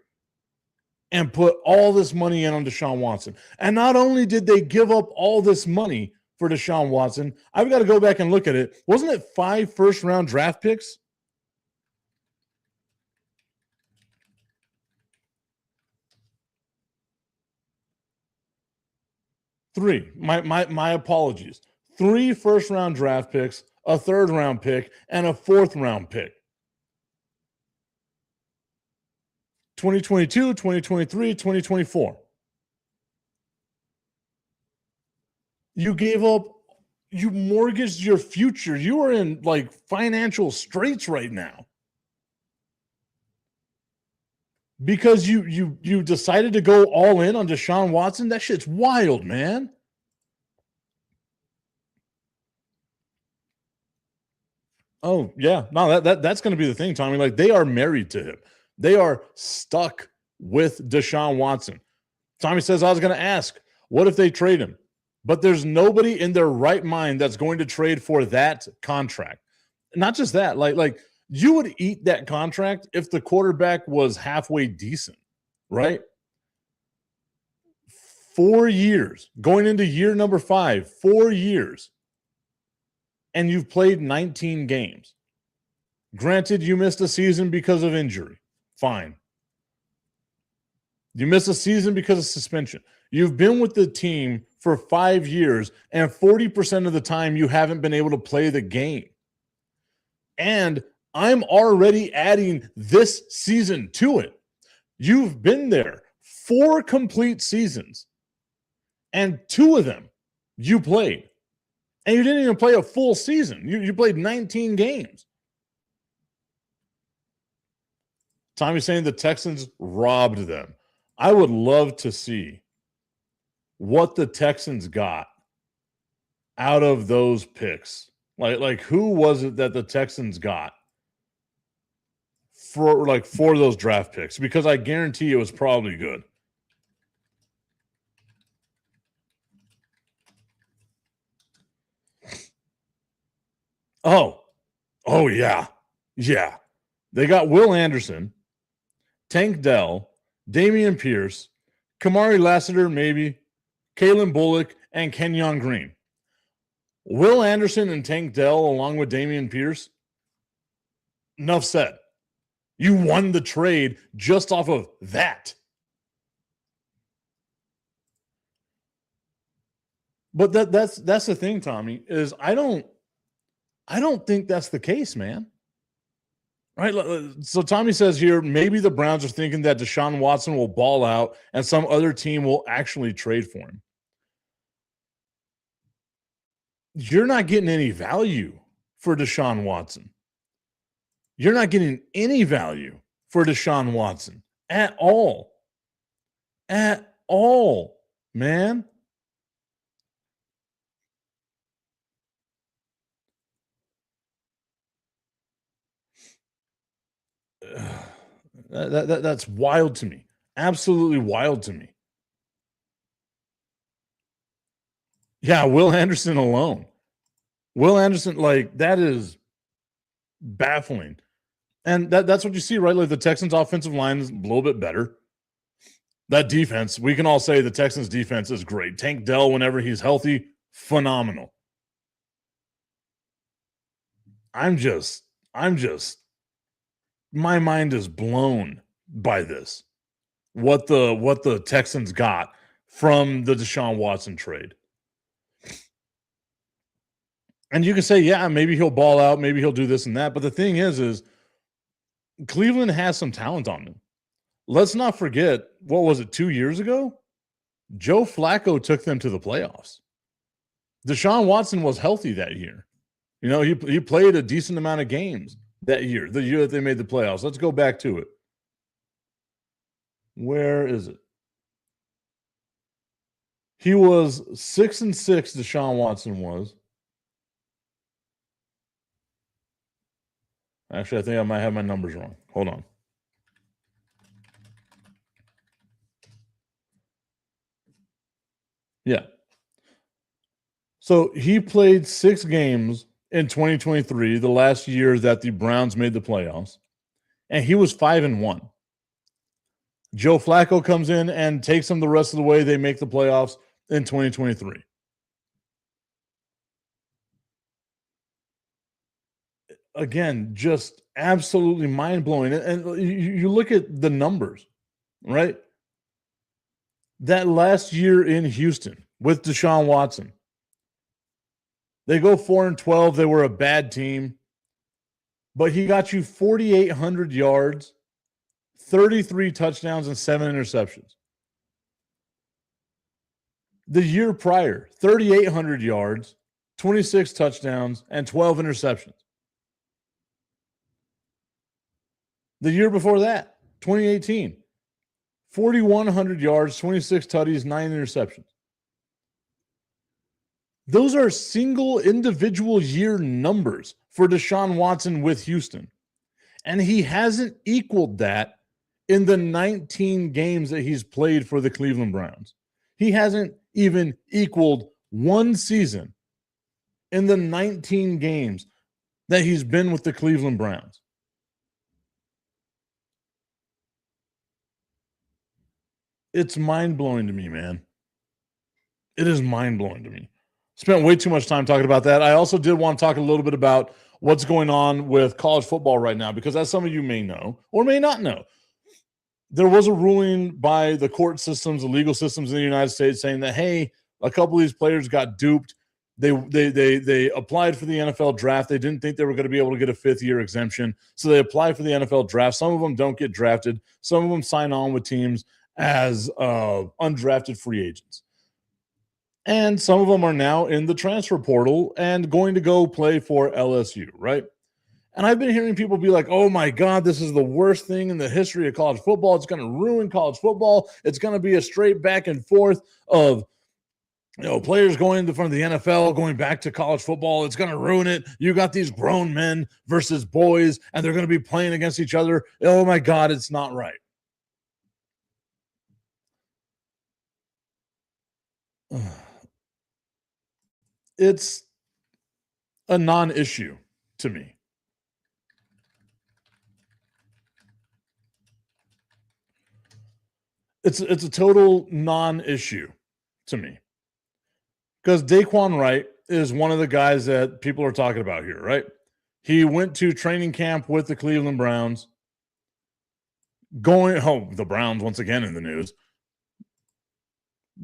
and put all this money in on Deshaun Watson. And not only did they give up all this money for Deshaun Watson, I've got to go back and look at it. Wasn't it 5 first-round draft picks? Three. My apologies. 3 first-round draft picks, a 3rd-round pick, and a 4th-round pick. 2022, 2023, 2024. You gave up, you mortgaged your future. You are in like financial straits right now. Because you decided to go all in on Deshaun Watson. That shit's wild, man. Oh, yeah. No, that's going to be the thing, Tommy. Like, they are married to him. They are stuck with Deshaun Watson. Tommy says, I was going to ask, what if they trade him? But there's nobody in their right mind that's going to trade for that contract. Not just that. Like You would eat that contract if the quarterback was halfway decent, right? 4 years, going into year number 5, 4 years, and you've played 19 games. Granted, you missed a season because of injury. Fine. You missed a season because of suspension. You've been with the team for 5 years, and 40% of the time you haven't been able to play the game. And I'm already adding this season to it. You've been there 4 complete seasons, and 2 of them you played. And you didn't even play a full season. You played 19 games. Tommy's saying the Texans robbed them. I would love to see what the Texans got out of those picks. Like who was it that the Texans got for those draft picks? Because I guarantee it was probably good. Oh yeah. Yeah. They got Will Anderson, Tank Dell, Damian Pierce, Kamari Lassiter, maybe, Kalen Bullock, and Kenyon Green. Will Anderson and Tank Dell, along with Damian Pierce, enough said. You won the trade just off of that. But that's the thing, Tommy, is I don't think that's the case, man. Right? So Tommy says here, maybe the Browns are thinking that Deshaun Watson will ball out and some other team will actually trade for him. You're not getting any value for Deshaun Watson. You're not getting any value for Deshaun Watson at all. At all, man. That's wild to me. Absolutely wild to me. Yeah, Will Anderson alone. Will Anderson, that is baffling. And that's what you see, right? Like the Texans' offensive line is a little bit better. That defense, we can all say the Texans' defense is great. Tank Dell, whenever he's healthy, phenomenal. I'm just, my mind is blown by this. What the Texans got from the Deshaun Watson trade. And you can say, yeah, maybe he'll ball out, maybe he'll do this and that. But the thing is Cleveland has some talent on them. Let's not forget, what was it, 2 years ago? Joe Flacco took them to the playoffs. Deshaun Watson was healthy that year. You know, he played a decent amount of games that year, the year that they made the playoffs. Let's go back to it. Where is it? He was 6-6, Deshaun Watson was. Actually, I think I might have my numbers wrong. Hold on. Yeah. So he played 6 games in 2023, the last year that the Browns made the playoffs, and he was 5-1. Joe Flacco comes in and takes them the rest of the way. They make the playoffs in 2023. Again, just absolutely mind-blowing. And you look at the numbers, right? That last year in Houston with Deshaun Watson, they go 4-12. They were a bad team, but he got you 4,800 yards, 33 touchdowns, and 7 interceptions. The year prior, 3,800 yards, 26 touchdowns, and 12 interceptions. The year before that, 2018, 4,100 yards, 26 tutties, 9 interceptions. Those are single individual year numbers for Deshaun Watson with Houston. And he hasn't equaled that in the 19 games that he's played for the Cleveland Browns. He hasn't even equaled one season in the 19 games that he's been with the Cleveland Browns. It's mind-blowing to me, man. It is mind-blowing to me. Spent way too much time talking about that. I also did want to talk a little bit about what's going on with college football right now, because as some of you may know or may not know, there was a ruling by the court systems, the legal systems in the United States saying that, hey, a couple of these players got duped. They applied for the NFL draft. They didn't think they were going to be able to get a fifth-year exemption, so they applied for the NFL draft. Some of them don't get drafted. Some of them sign on with teams as undrafted free agents. And some of them are now in the transfer portal and going to go play for LSU, right? And I've been hearing people be like, oh my God, this is the worst thing in the history of college football. It's going to ruin college football. It's going to be a straight back and forth of, players going to front of the NFL, going back to college football. It's going to ruin it. You got these grown men versus boys, and they're going to be playing against each other. Oh my God, it's not right. It's a non-issue to me. It's a total non-issue to me. Because Daquan Wright is one of the guys that people are talking about here, right? He went to training camp with the Cleveland Browns. The Browns once again in the news.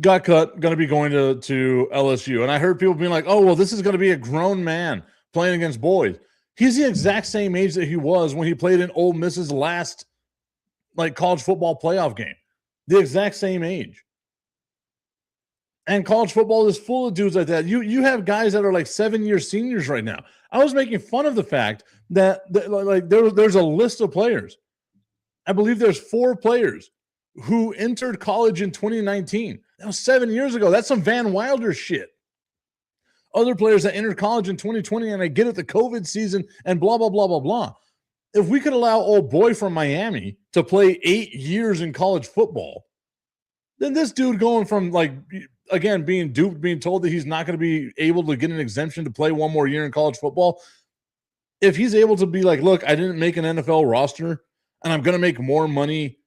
Got cut, going to be going to LSU. And I heard people being like, oh, well, this is going to be a grown man playing against boys. He's the exact same age that he was when he played in Ole Miss's last college football playoff game. The exact same age. And college football is full of dudes like that. You have guys that are 7-year seniors right now. I was making fun of the fact that there's a list of players. I believe there's 4 players who entered college in 2019. That was 7 years ago. That's some Van Wilder shit. Other players that entered college in 2020, and I get it, the COVID season and blah, blah, blah, blah, blah. If we could allow old boy from Miami to play 8 years in college football, then this dude going from again, being duped, being told that he's not going to be able to get an exemption to play one more year in college football. If he's able to be look, I didn't make an NFL roster and I'm going to make more money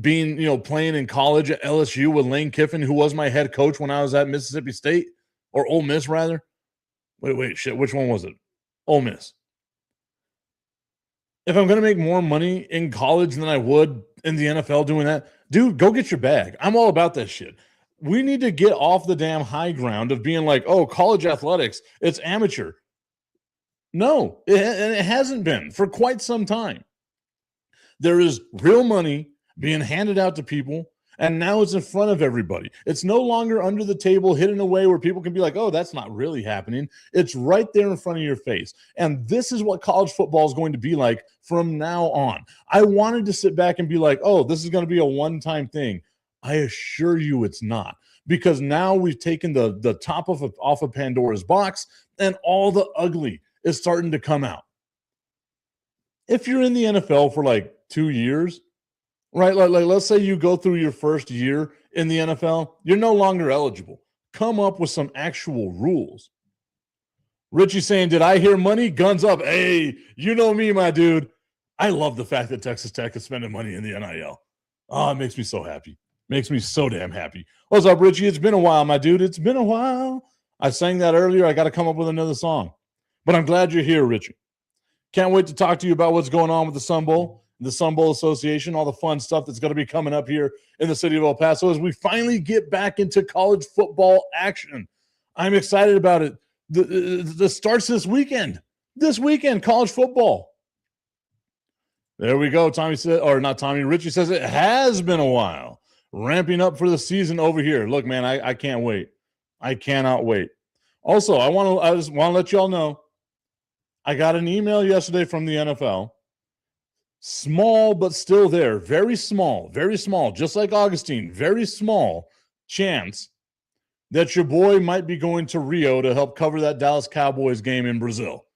being, playing in college at LSU with Lane Kiffin, who was my head coach when I was at Mississippi State or Ole Miss rather. Wait, shit. Which one was it? Ole Miss. If I'm going to make more money in college than I would in the NFL doing that, dude, go get your bag. I'm all about that shit. We need to get off the damn high ground of being oh, college athletics, it's amateur. No, it hasn't been for quite some time. There is real money being handed out to people, and now it's in front of everybody. It's no longer under the table, hidden away where people can be oh, that's not really happening. It's right there in front of your face. And this is what college football is going to be like from now on. I wanted to sit back and be oh, this is going to be a one-time thing. I assure you it's not, because now we've taken the top off of Pandora's box, and all the ugly is starting to come out. If you're in the NFL for 2 years, right? Let's say you go through your first year in the NFL, you're no longer eligible. Come up with some actual rules. Richie saying, did I hear money? Guns up. Hey, you know me, my dude. I love the fact that Texas Tech is spending money in the NIL. Oh, it makes me so happy. Makes me so damn happy. What's up, Richie? It's been a while, my dude. It's been a while. I sang that earlier. I got to come up with another song. But I'm glad you're here, Richie. Can't wait to talk to you about what's going on with the Sun Bowl, the Sun Bowl Association, all the fun stuff that's going to be coming up here in the city of El Paso as we finally get back into college football action. I'm excited about it. The starts this weekend. This weekend, college football. There we go. Tommy said, or not Tommy, Richie says it has been a while. Ramping up for the season over here. Look, man, I can't wait. I cannot wait. Also, I just want to let y'all know, I got an email yesterday from the NFL. Small, but still there. Very small, just like Augustine. Very small chance that your boy might be going to Rio to help cover that Dallas Cowboys game in Brazil.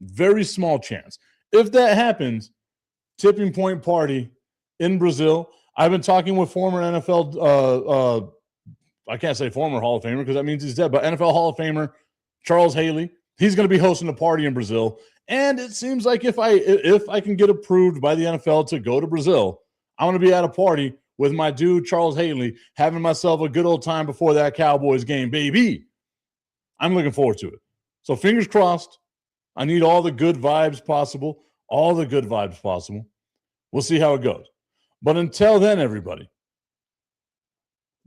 Very small chance. If that happens, tipping point party in Brazil. I've been talking with former NFL, I can't say former Hall of Famer because that means he's dead, but NFL Hall of Famer Charles Haley. He's going to be hosting a party in Brazil. And it seems like if I can get approved by the NFL to go to Brazil, I want to be at a party with my dude Charles Haley, having myself a good old time before that Cowboys game, baby. I'm looking forward to it. So fingers crossed. I need all the good vibes possible. All the good vibes possible. We'll see how it goes. But until then, everybody,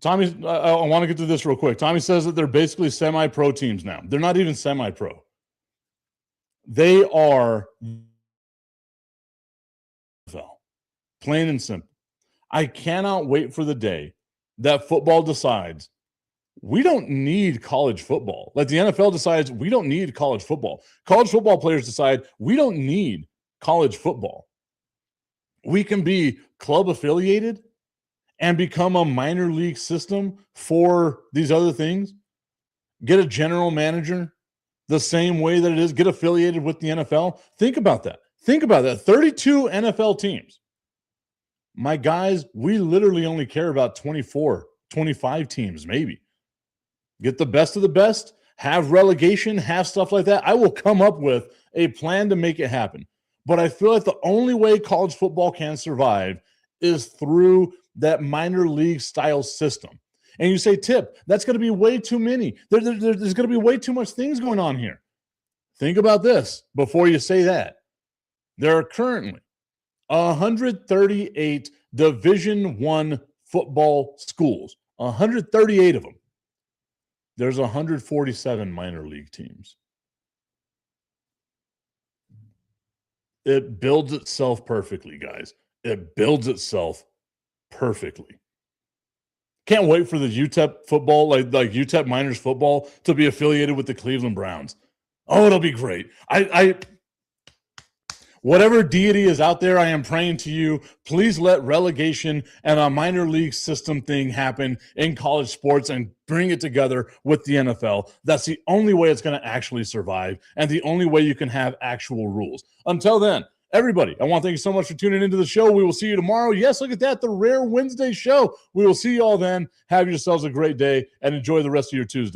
Tommy, I want to get to this real quick. Tommy says that they're basically semi-pro teams now. They're not even semi-pro. They are plain and simple. I cannot wait for the day that football decides we don't need college football. Like the NFL decides we don't need college football. College football players decide we don't need college football. We can be club affiliated and become a minor league system for these other things. Get a general manager the same way that it is. Get affiliated with the NFL. Think about that. 32 NFL teams. My guys, we literally only care about 24, 25 teams maybe. Get the best of the best, have relegation, have stuff like that. I will come up with a plan to make it happen. But I feel like the only way college football can survive is through that minor league style system. And you say, Tip, that's going to be way too many. There's going to be way too much things going on here. Think about this before you say that. There are currently 138 Division I football schools, 138 of them. There's 147 minor league teams. It builds itself perfectly, guys. It builds itself perfectly. Can't wait for the UTEP football, like UTEP Miners football, to be affiliated with the Cleveland Browns. Oh, it'll be great. Whatever deity is out there, I am praying to you. Please let relegation and a minor league system thing happen in college sports and bring it together with the NFL. That's the only way it's going to actually survive and the only way you can have actual rules. Until then, everybody, I want to thank you so much for tuning into the show. We will see you tomorrow. Yes, look at that, the Rare Wednesday show. We will see you all then. Have yourselves a great day and enjoy the rest of your Tuesday.